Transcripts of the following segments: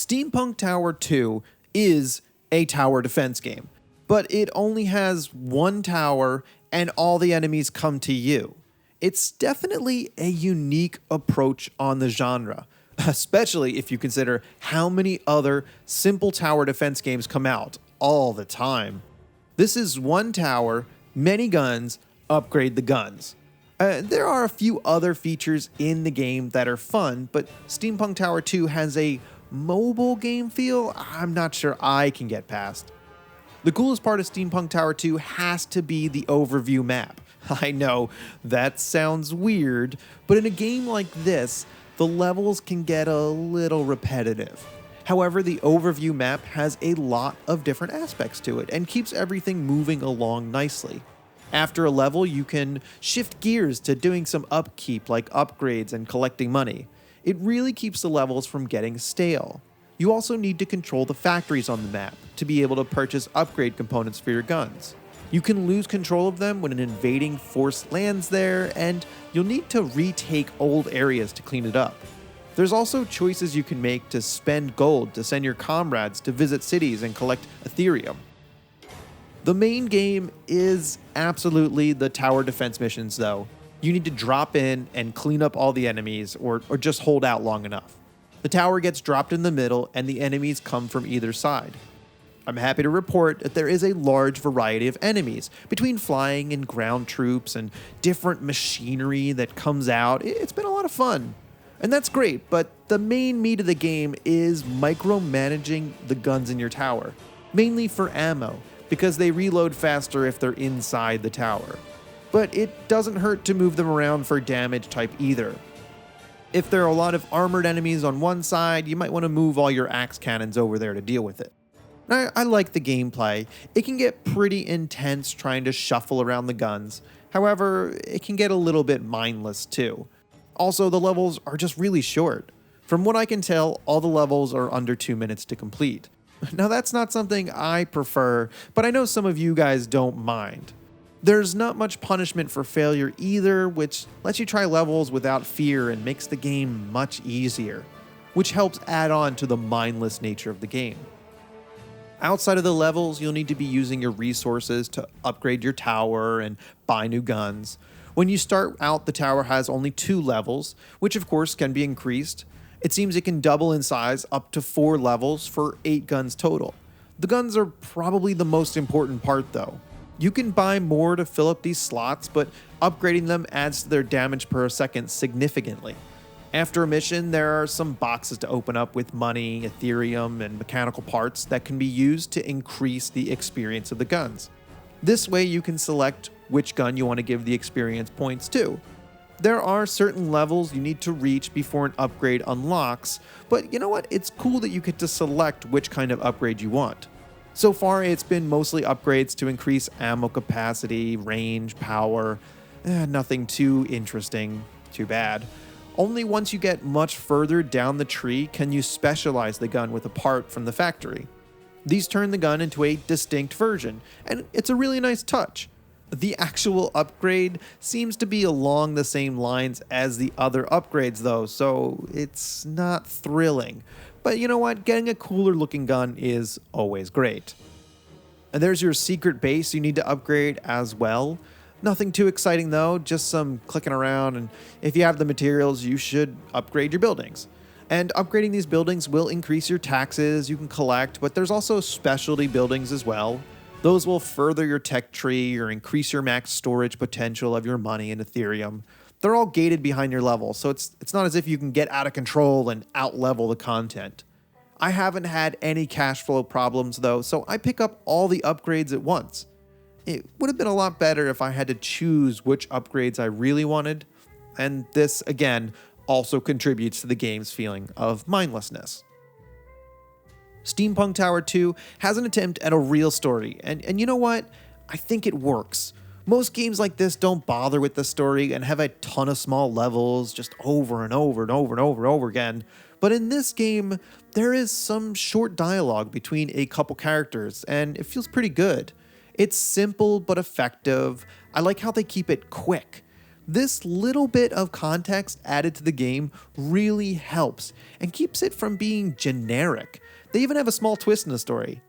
Steampunk Tower 2 is a tower defense game, but it only has one tower and all the enemies come to you. It's definitely a unique approach on the genre, especially if you consider how many other simple tower defense games come out all the time. This is one tower, many guns, upgrade the guns. There are a few other features in the game that are fun, but Steampunk Tower 2 has a mobile game feel I'm not sure I can get past. The coolest part of Steampunk Tower 2 has to be the overview map. I know, that sounds weird, but in a game like this, the levels can get a little repetitive. However, the overview map has a lot of different aspects to it and keeps everything moving along nicely. After a level, you can shift gears to doing some upkeep like upgrades and collecting money. It really keeps the levels from getting stale. You also need to control the factories on the map to be able to purchase upgrade components for your guns. You can lose control of them when an invading force lands there, and you'll need to retake old areas to clean it up. There's also choices you can make to spend gold to send your comrades to visit cities and collect Ethereum. The main game is absolutely the tower defense missions though. You need to drop in and clean up all the enemies or just hold out long enough. The tower gets dropped in the middle and the enemies come from either side. I'm happy to report that there is a large variety of enemies, between flying and ground troops and different machinery that comes out. It's been a lot of fun. And that's great, but the main meat of the game is micromanaging the guns in your tower, mainly for ammo, because they reload faster if they're inside the tower. But it doesn't hurt to move them around for damage type either. If there are a lot of armored enemies on one side, you might want to move all your axe cannons over there to deal with it. I like the gameplay. It can get pretty intense trying to shuffle around the guns. However, it can get a little bit mindless too. Also, the levels are just really short. From what I can tell, all the levels are under 2 minutes to complete. Now that's not something I prefer, but I know some of you guys don't mind. There's not much punishment for failure either, which lets you try levels without fear and makes the game much easier, which helps add on to the mindless nature of the game. Outside of the levels, you'll need to be using your resources to upgrade your tower and buy new guns. When you start out, the tower has only 2 levels, which of course can be increased. It seems it can double in size up to 4 levels for 8 guns total. The guns are probably the most important part though. You can buy more to fill up these slots, but upgrading them adds to their damage per second significantly. After a mission, there are some boxes to open up with money, Ethereum, and mechanical parts that can be used to increase the experience of the guns. This way you can select which gun you want to give the experience points to. There are certain levels you need to reach before an upgrade unlocks, but you know what? It's cool that you get to select which kind of upgrade you want. So far, it's been mostly upgrades to increase ammo capacity, range, power. Nothing too interesting, too bad. Only once you get much further down the tree can you specialize the gun with a part from the factory. These turn the gun into a distinct version, and it's a really nice touch. The actual upgrade seems to be along the same lines as the other upgrades though, so it's not thrilling. But you know what? Getting a cooler looking gun is always great. And there's your secret base you need to upgrade as well. Nothing too exciting though, just some clicking around, and if you have the materials, you should upgrade your buildings. And upgrading these buildings will increase your taxes you can collect, but there's also specialty buildings as well. Those will further your tech tree or increase your max storage potential of your money in Ethereum. They're all gated behind your level, so it's not as if you can get out of control and out-level the content. I haven't had any cash flow problems though, so I pick up all the upgrades at once. It would have been a lot better if I had to choose which upgrades I really wanted, and this, again, also contributes to the game's feeling of mindlessness. Steampunk Tower 2 has an attempt at a real story, and you know what? I think it works. Most games like this don't bother with the story and have a ton of small levels just over and over and over and over and over again. But in this game, there is some short dialogue between a couple characters, and it feels pretty good. It's simple but effective. I like how they keep it quick. This little bit of context added to the game really helps and keeps it from being generic. They even have a small twist in the story.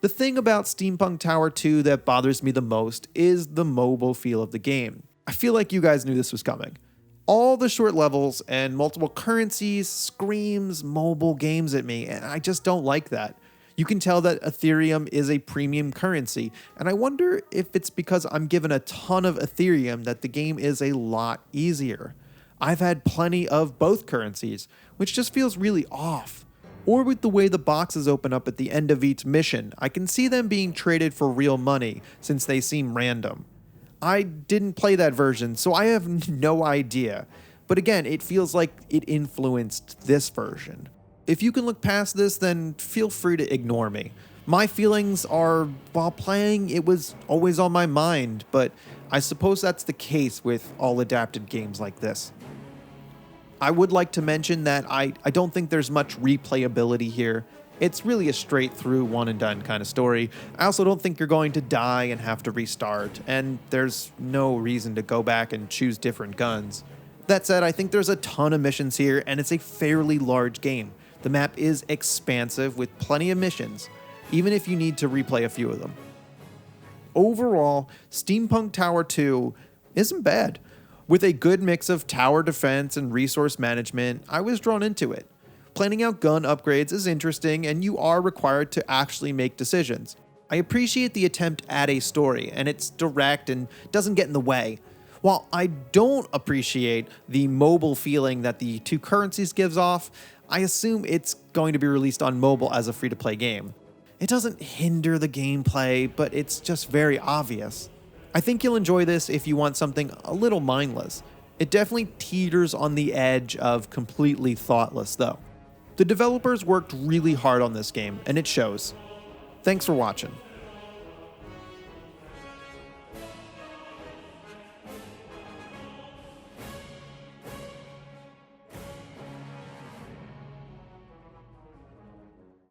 The thing about Steampunk Tower 2 that bothers me the most is the mobile feel of the game. I feel like you guys knew this was coming. All the short levels and multiple currencies screams mobile games at me, and I just don't like that. You can tell that Ethereum is a premium currency, and I wonder if it's because I'm given a ton of Ethereum that the game is a lot easier. I've had plenty of both currencies, which just feels really off. Or with the way the boxes open up at the end of each mission, I can see them being traded for real money since they seem random. I didn't play that version, so I have no idea. But again, it feels like it influenced this version. If you can look past this, then feel free to ignore me. My feelings are, while playing, it was always on my mind, but I suppose that's the case with all adapted games like this. I would like to mention that I don't think there's much replayability here. It's really a straight through one and done kind of story. I also don't think you're going to die and have to restart, and there's no reason to go back and choose different guns. That said, I think there's a ton of missions here, and it's a fairly large game. The map is expansive with plenty of missions, even if you need to replay a few of them. Overall, Steampunk Tower 2 isn't bad. With a good mix of tower defense and resource management, I was drawn into it. Planning out gun upgrades is interesting, and you are required to actually make decisions. I appreciate the attempt at a story, and it's direct and doesn't get in the way. While I don't appreciate the mobile feeling that the two currencies gives off, I assume it's going to be released on mobile as a free-to-play game. It doesn't hinder the gameplay, but it's just very obvious. I think you'll enjoy this if you want something a little mindless. It definitely teeters on the edge of completely thoughtless, though. The developers worked really hard on this game, and it shows. Thanks for watching.